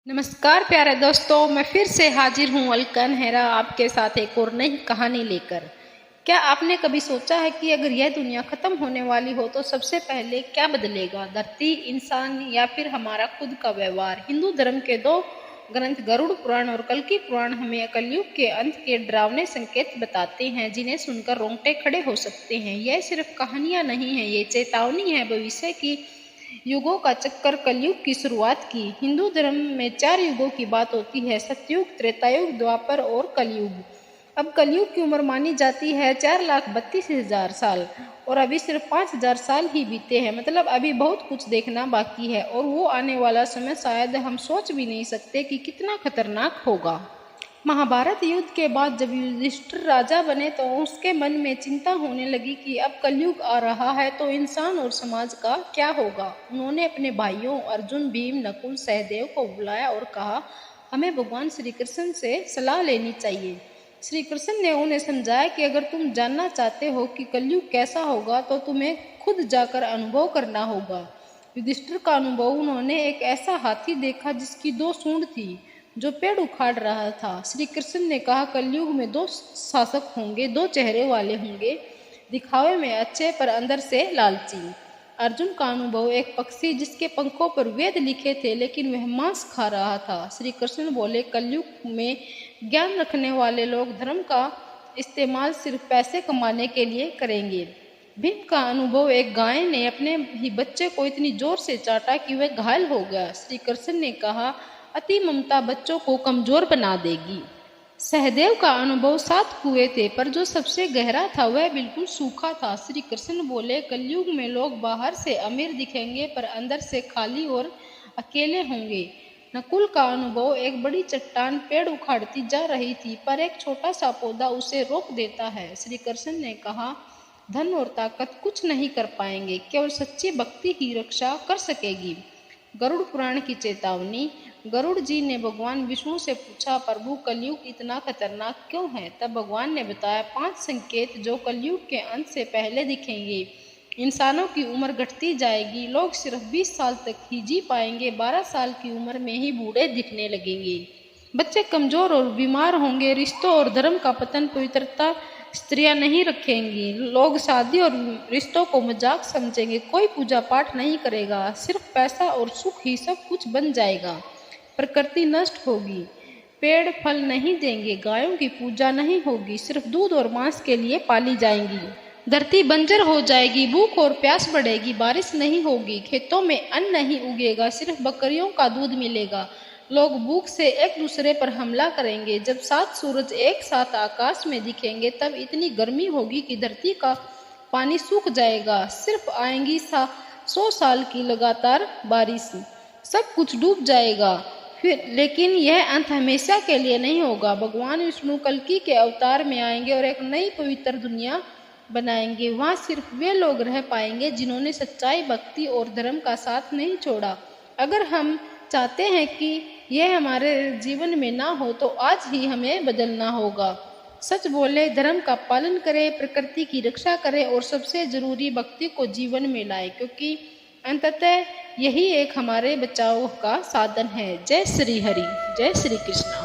नमस्कार प्यारे दोस्तों, मैं फिर से हाजिर हूँ अलका नहरा आपके साथ एक और नई कहानी लेकर। क्या आपने कभी सोचा है कि अगर यह दुनिया खत्म होने वाली हो तो सबसे पहले क्या बदलेगा? धरती, इंसान या फिर हमारा खुद का व्यवहार? हिंदू धर्म के दो ग्रंथ गरुड़ पुराण और कल्कि पुराण हमें कलयुग के अंत के डरावने संकेत बताते हैं, जिन्हें सुनकर रोंगटे खड़े हो सकते हैं। यह सिर्फ कहानियां नहीं है, ये चेतावनी है भविष्य की। युगों का चक्कर, कलयुग की शुरुआत की। हिंदू धर्म में 4 युगों की बात होती है: सतयुग, त्रेतायुग, द्वापर और कलयुग। अब कलयुग की उम्र मानी जाती है 4,32,000 साल, और अभी सिर्फ 5,000 साल ही बीते हैं। मतलब अभी बहुत कुछ देखना बाकी है, और वो आने वाला समय शायद हम सोच भी नहीं सकते कि कितना खतरनाक होगा। महाभारत युद्ध के बाद जब युधिष्ठिर राजा बने तो उसके मन में चिंता होने लगी कि अब कलयुग आ रहा है तो इंसान और समाज का क्या होगा। उन्होंने अपने भाइयों अर्जुन, भीम, नकुल, सहदेव को बुलाया और कहा, हमें भगवान श्री कृष्ण से सलाह लेनी चाहिए। श्री कृष्ण ने उन्हें समझाया कि अगर तुम जानना चाहते हो कि कलयुग कैसा होगा तो तुम्हें खुद जाकर अनुभव करना होगा। युधिष्ठिर का अनुभव: उन्होंने एक ऐसा हाथी देखा जिसकी 2 सूंड थी, जो पेड़ उखाड़ रहा था। श्री कृष्ण ने कहा, कलयुग में 2 शासक होंगे, 2 चेहरे वाले होंगे, दिखावे में अच्छे पर अंदर से लालची। अर्जुन का अनुभव: एक पक्षी जिसके पंखों पर वेद लिखे थे लेकिन वह मांस खा रहा था। श्री कृष्ण बोले, कलयुग में ज्ञान रखने वाले लोग धर्म का इस्तेमाल सिर्फ पैसे कमाने के लिए करेंगे। भीम का अनुभव: एक गाय ने अपने ही बच्चे को इतनी जोर से चाटा कि वह घायल हो गया। श्री कृष्ण ने कहा, अति ममता बच्चों को कमजोर बना देगी। सहदेव का अनुभव: 7 कुएं थे, पर जो सबसे गहरा था वह बिल्कुल सूखा था। श्री कृष्ण बोले, कलयुग में लोग बाहर से अमीर दिखेंगे पर अंदर से खाली और अकेले होंगे। नकुल का अनुभव: एक बड़ी चट्टान पेड़ उखाड़ती जा रही थी, पर एक छोटा सा पौधा उसे रोक देता है। श्री कृष्ण ने कहा, धन और ताकत कुछ नहीं कर पाएंगे, केवल सच्ची भक्ति ही रक्षा कर सकेगी। गरुड़ पुराण की चेतावनी: गरुड़ जी ने भगवान विष्णु से पूछा, प्रभु कलयुग इतना खतरनाक क्यों है? तब भगवान ने बताया 5 संकेत जो कलयुग के अंत से पहले दिखेंगे। इंसानों की उम्र घटती जाएगी, लोग सिर्फ 20 साल तक ही जी पाएंगे, 12 साल की उम्र में ही बूढ़े दिखने लगेंगे। बच्चे कमजोर और बीमार होंगे, रिश्तों और धर्म का पतन, पवित्रता स्त्रियां नहीं रखेंगी, लोग शादी और रिश्तों को मजाक समझेंगे, कोई पूजा पाठ नहीं करेगा, सिर्फ पैसा और सुख ही सब कुछ बन जाएगा। प्रकृति नष्ट होगी, पेड़ फल नहीं देंगे, गायों की पूजा नहीं होगी, सिर्फ दूध और मांस के लिए पाली जाएंगी। धरती बंजर हो जाएगी, भूख और प्यास बढ़ेगी, बारिश नहीं होगी, खेतों में अन्न नहीं उगेगा, सिर्फ बकरियों का दूध मिलेगा। लोग भूख से एक दूसरे पर हमला करेंगे। जब 7 सूरज एक साथ आकाश में दिखेंगे तब इतनी गर्मी होगी कि धरती का पानी सूख जाएगा। सिर्फ आएंगी 100 साल की लगातार बारिश, सब कुछ डूब जाएगा। फिर लेकिन यह अंत हमेशा के लिए नहीं होगा। भगवान विष्णु कल्कि के अवतार में आएंगे और एक नई पवित्र दुनिया बनाएंगे। वहाँ सिर्फ वे लोग रह पाएंगे जिन्होंने सच्चाई, भक्ति और धर्म का साथ नहीं छोड़ा। अगर हम चाहते हैं कि यह हमारे जीवन में ना हो तो आज ही हमें बदलना होगा। सच बोले, धर्म का पालन करें, प्रकृति की रक्षा करें और सबसे जरूरी भक्ति को जीवन में लाएं, क्योंकि अंततः यही एक हमारे बचाव का साधन है। जय श्री हरि, जय श्री कृष्ण।